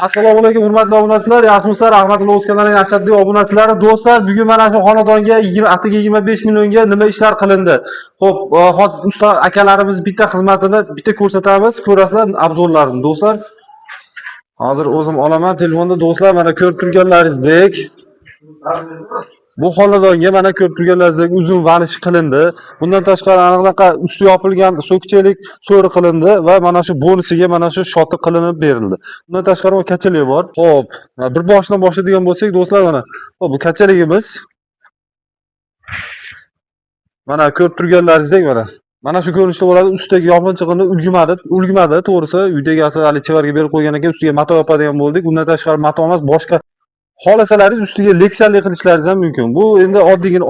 Assalomu alaykum hurmatli obunachilar, yaxshimisizlar? Rahmatulloh o'z kanalining ashaddiy obunachilari. Do'stlar, bugun mana shu xonadonga 25 millionga nima ishlar qilindi? Xo'p, hozir usta akalarimiz bitta xizmatini bitta ko'rsatamiz, ko'rasizlar obzorlarini. Do'stlar, hozir o'zim olaman telefonda. Do'stlar, mana ko'rib turganlaringizdek bu xonadonga mana ko'rib turganlaringizdek uzun vanish qilindi. Bundan tashqari aniqlaqa usti yopilgan so'kchalik so'ri qilindi va mana shu bonusiga mana shu shoti qilinib berildi. Bundan tashqari kachalik bor. Xo'p, bir boshdan boshlaydigan bo'lsak, do'stlar mana bu kachaligimiz. Mana ko'rib turganlaringizdek mana shu ko'rinishda bo'ladi. Ustidagi yopinchig'ini ulgimadi, to'g'risi. Uydagi asal hali chevarga berib qo'ygan ekan, ustiga mato yopadigan bo'ldik. Bundan tashqari mato emas, boshqa xohlasalaringiz ustiga leksiyali qilishlaringiz ham mumkin. Bu endi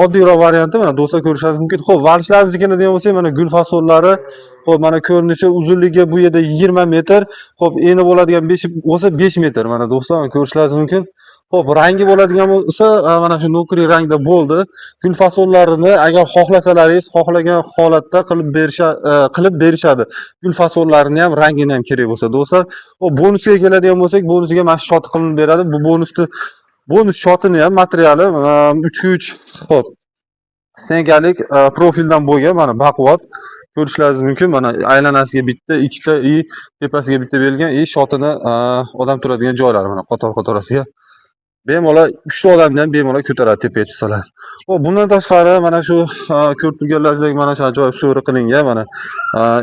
oddiyroq varianti, mana do'stlar ko'rishingiz mumkin. Xo'p, valishlarimizni keladigan bo'lsak, mana gul fasollari, xo'p, mana ko'rinishi, uzunligi bu yerda 20 metr, xo'p, eni bo'ladigan 5 bo'lsa 5 metr. Mana do'stlar ko'rishingiz mumkin. Xo'p, rangi bo'ladigan bo'lsa, mana shu nokri rangda bo'ldi. Gul fasollarini agar xohlasalaringiz, xohlagan holatda qilib berishadi. Gul fasollarini ham, rangini ham kerak bo'lsa, do'stlar. Xo'p, bonusga keladigan bo'lsak, bonusiga mana shu shot qilinib beradi. Bu bonus shotini ham materiali 3x3 xo'p, stenkalik profildan bo'lgan, mana baquvvat ko'rishlaringiz mumkin. Mana aylanasiga bitta, ikkita tepasiga bitta berilgan, shotini odam turadigan joylari mana qator-qatorasiga bemalol 3 ta odamni ham bemalol ko'taradi, tepaga chiqsalar. Xo'p, bundan tashqari mana shu ko'rib turganlaringizdek mana shu ajoyib so'ri qilingan, mana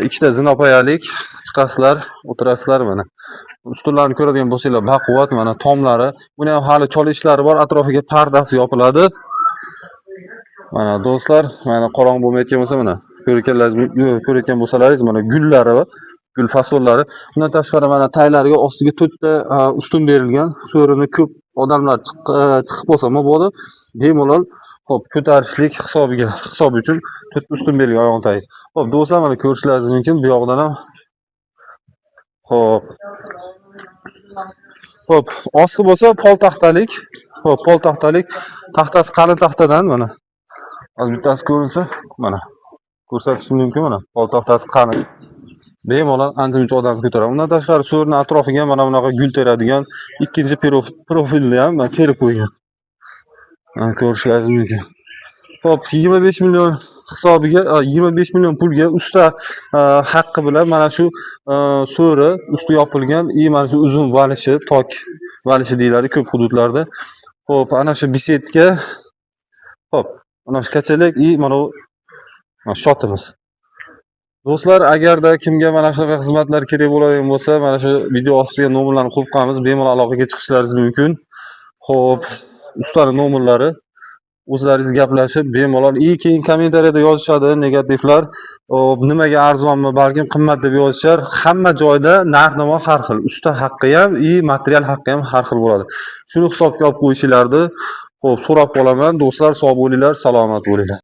ikkita zinopoyalik chiqasizlar, o'tirasizlar mana. Ustunlarni ko'radigan bo'lsanglar, baquvvat mana tomlari, buni ham hali chola ishlari bor, atrofiga pardasi yopiladi. Mana do'stlar, mana qorong' bo'lmayotgan bo'lsa, mana ko'rayotgan bo'lsalaringiz, mana gullari va gul fasollari. Bundan tashqari mana taylariga ostiga 4 ta ustun berilgan. So'rini ko'p odamlar chiqib bo'lsa bo'ladi. Bemalol xo'p, ko'tarishlik hisobi uchun 4 ta ustun berilgan oyoq tayi. Xo'p, do'stlar, mana ko'rishlaringiz mumkin bu yoqdan ham. Xo'p, osti bo'lsa poltaxtalik. Xo'p, poltaxtalik, taxtasi qalin taxtadan mana. Hozir bittasi ko'rinsa, mana ko'rsatishim mumkin, mana poltaxtasi qalin. Bemalol ancha-muncha odam ko'taradi. Undan tashqari so'rning atrofiga mana bunaqa gul teradigan ikkinchi profilni ham terib qo'ygan. Mana ko'rishlaringiz mumkin. Xo'p, 25 million hisobiga 25 million pulga usta haqqi bilan mana shu so'ri usti yopilgan, mana shu uzun valishi, tok valishi deyiladi ko'p hududlarda. Xo'p, ana shu bisetka. Xo'p, mana shu kachalik mana shotimiz. Do'stlar, agarda kimga mana shunaqa xizmatlar kerak bo'ladigan bo'lsa, mana shu video ostiga nomerlarni qo'yib qo'yamiz, bemalol aloqaga chiqishlaringiz mumkin. Xo'p, ustaning nomerlari, o'zlaringiz gaplashib bemalol keyin kommentariyada yozishadi negativlar. Nimaga arzonmi, balkim qimmat deb yozishar. Hamma joyda narx-navo har xil. Usta haqqi ham, material haqqi ham har xil bo'ladi. Shuni hisobga olib qo'yishinglarni xo'p, so'rab qolaman. Do'stlar, sog' bo'linglar, salomat bo'linglar.